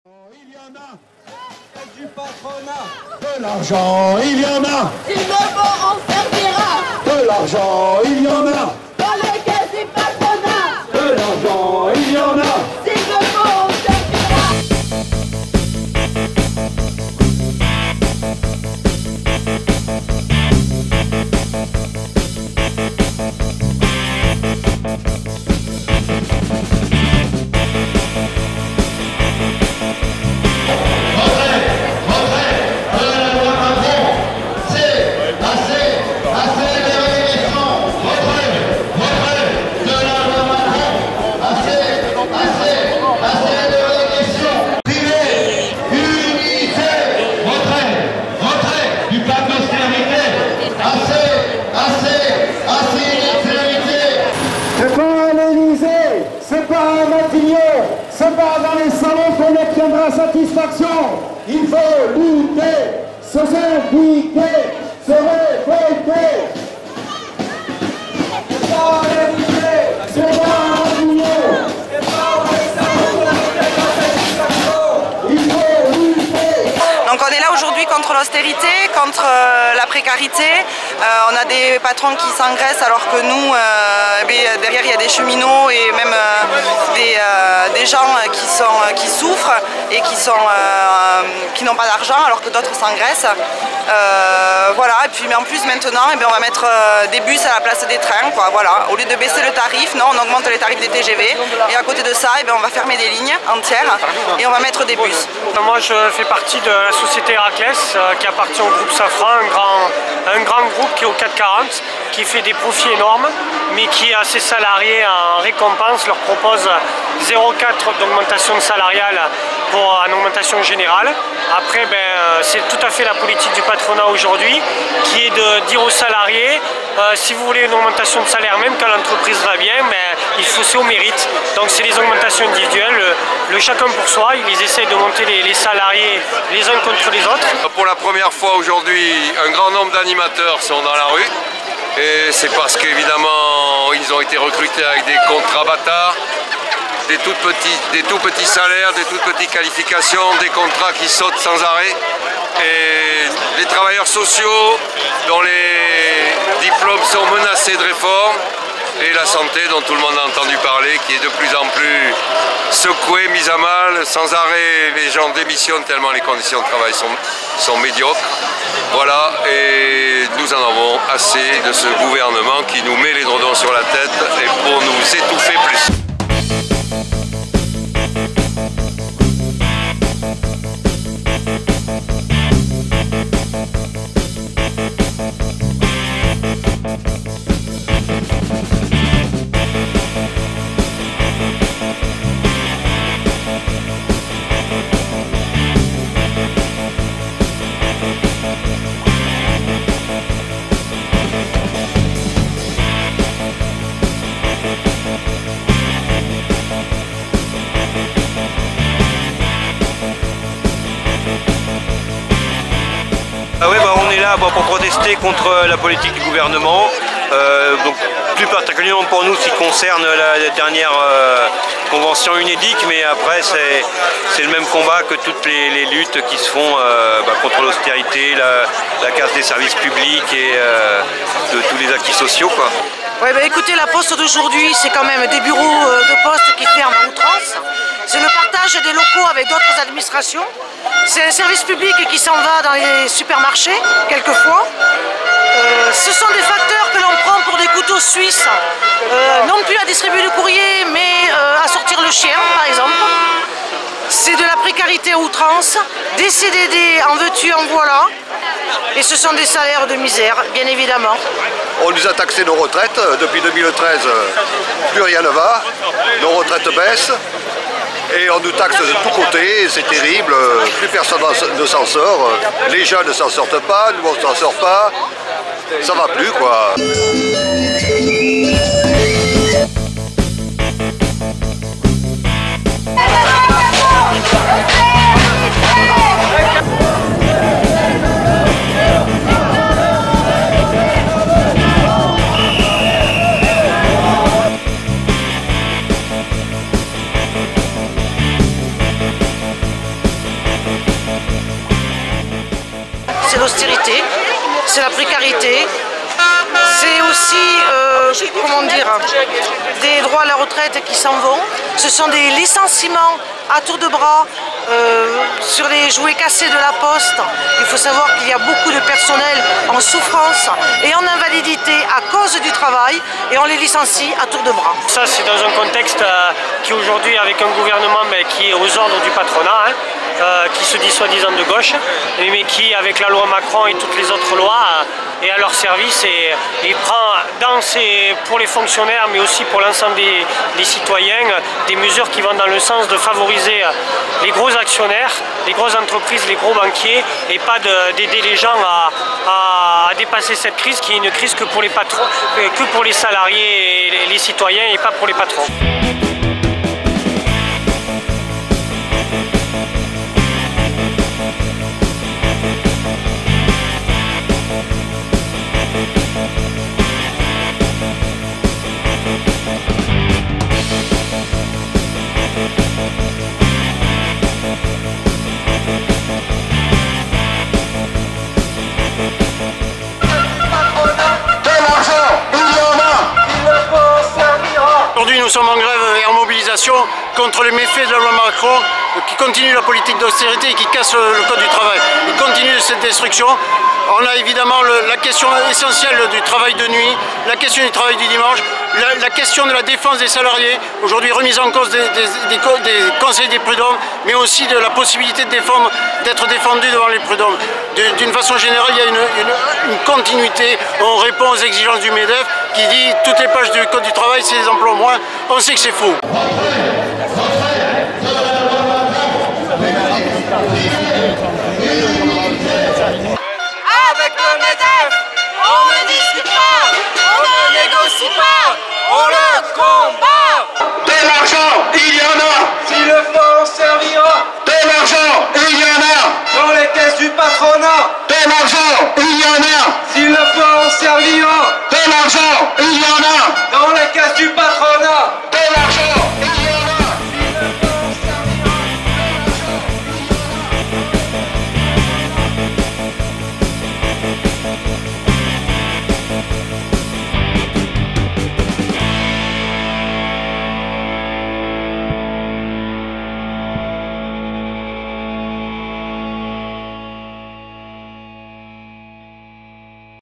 Il y en a du patronat, de l'argent, il y en a. Il me faut en servira. De l'argent, il y en a. Dans les caisses du patronat. De l'argent, il y en a. S'il me faut en servira. C'est pas dans les salons qu'on obtiendra satisfaction. Il faut lutter, se syndiquer, se révolter. C'est pas l'Élysée, c'est pas l'Union. C'est pas dans les salons qu'on obtiendra satisfaction. Il faut lutter. Donc on est là aujourd'hui contre l'austérité, contre la précarité. On a des patrons qui s'engraissent alors que nous, derrière il y a des cheminots et même des gens qui souffrent et qui n'ont pas d'argent alors que d'autres s'engraissent. Voilà, et puis mais en plus maintenant on va mettre des bus à la place des trains, quoi, voilà. Au lieu de baisser le tarif, non, on augmente les tarifs des TGV et à côté de ça on va fermer des lignes entières et on va mettre des bus. Moi je fais partie de la société Héraclès qui appartient au groupe Safran, un grand groupe qui est au 440, qui fait des profits énormes, mais qui à ses salariés en récompense leur propose 0,4 d'augmentation salariale pour une augmentation générale. Après, c'est tout à fait la politique du patronat aujourd'hui, qui est de dire aux salariés, si vous voulez une augmentation de salaire, même quand l'entreprise va bien, c'est au mérite. Donc c'est les augmentations individuelles, le chacun pour soi, ils essaient de monter les salariés les uns contre les autres. Pour la première fois aujourd'hui, un grand nombre d'animateurs sont dans la rue. Et c'est parce qu'évidemment, ils ont été recrutés avec des contrats bâtards, des tout petits salaires, des toutes petites qualifications, des contrats qui sautent sans arrêt. Et les travailleurs sociaux dont les diplômes sont menacés de réforme, et la santé dont tout le monde a entendu parler, qui est de plus en plus secouée, mise à mal. Sans arrêt, les gens démissionnent tellement les conditions de travail sont médiocres. Voilà, et nous en avons assez de ce gouvernement qui nous met les dredons sur la tête et pour nous étouffer plus. On est là pour protester contre la politique du gouvernement, donc plus particulièrement pour nous ce qui concerne la dernière convention UNEDIC, mais après c'est le même combat que toutes les luttes qui se font contre l'austérité, la casse des services publics et de tous les acquis sociaux, quoi. Ouais, écoutez, la poste d'aujourd'hui, c'est quand même des bureaux de poste qui ferment à outrance. C'est le partage des locaux avec d'autres administrations. C'est un service public qui s'en va dans les supermarchés, quelquefois. Ce sont des facteurs que l'on prend pour des couteaux suisses, non plus à distribuer le courrier, mais à sortir le chien, par exemple. C'est de la précarité à outrance, des CDD en veux-tu, en voilà. Et ce sont des salaires de misère, bien évidemment. On nous a taxé nos retraites. Depuis 2013, plus rien ne va. Nos retraites baissent. Et on nous taxe de tous côtés, c'est terrible. Plus personne ne s'en sort. Les jeunes ne s'en sortent pas, nous on ne s'en sort pas. Ça va plus, quoi. c'est la précarité. C'est aussi, comment dire, des droits à la retraite qui s'en vont. Ce sont des licenciements à tour de bras sur les jouets cassés de la Poste. Il faut savoir qu'il y a beaucoup de personnel en souffrance et en invalidité à cause du travail et on les licencie à tour de bras. Ça, c'est dans un contexte qui aujourd'hui, avec un gouvernement qui est aux ordres du patronat, qui se dit soi-disant de gauche, mais qui, avec la loi Macron et toutes les autres lois, est à leur service et prend pour les fonctionnaires, mais aussi pour l'ensemble des citoyens, des mesures qui vont dans le sens de favoriser les gros actionnaires, les grosses entreprises, les gros banquiers, et pas d'aider les gens à dépasser cette crise qui est une crise que pour les patrons, que pour les salariés et les citoyens et pas pour les patrons. Aujourd'hui, nous sommes en grève et en mobilisation contre les méfaits de la loi Macron qui continue la politique d'austérité et qui casse le code du travail. Il continue cette destruction. On a évidemment la question essentielle du travail de nuit, la question du travail du dimanche, la question de la défense des salariés, aujourd'hui remise en cause des conseils des prud'hommes, mais aussi de la possibilité d'être défendu devant les prud'hommes. D'une façon générale, il y a une continuité, on répond aux exigences du MEDEF qui dit toutes les pages du code du travail, c'est des emplois en moins. On sait que c'est faux. Avec le MEDEF, on ne discute pas.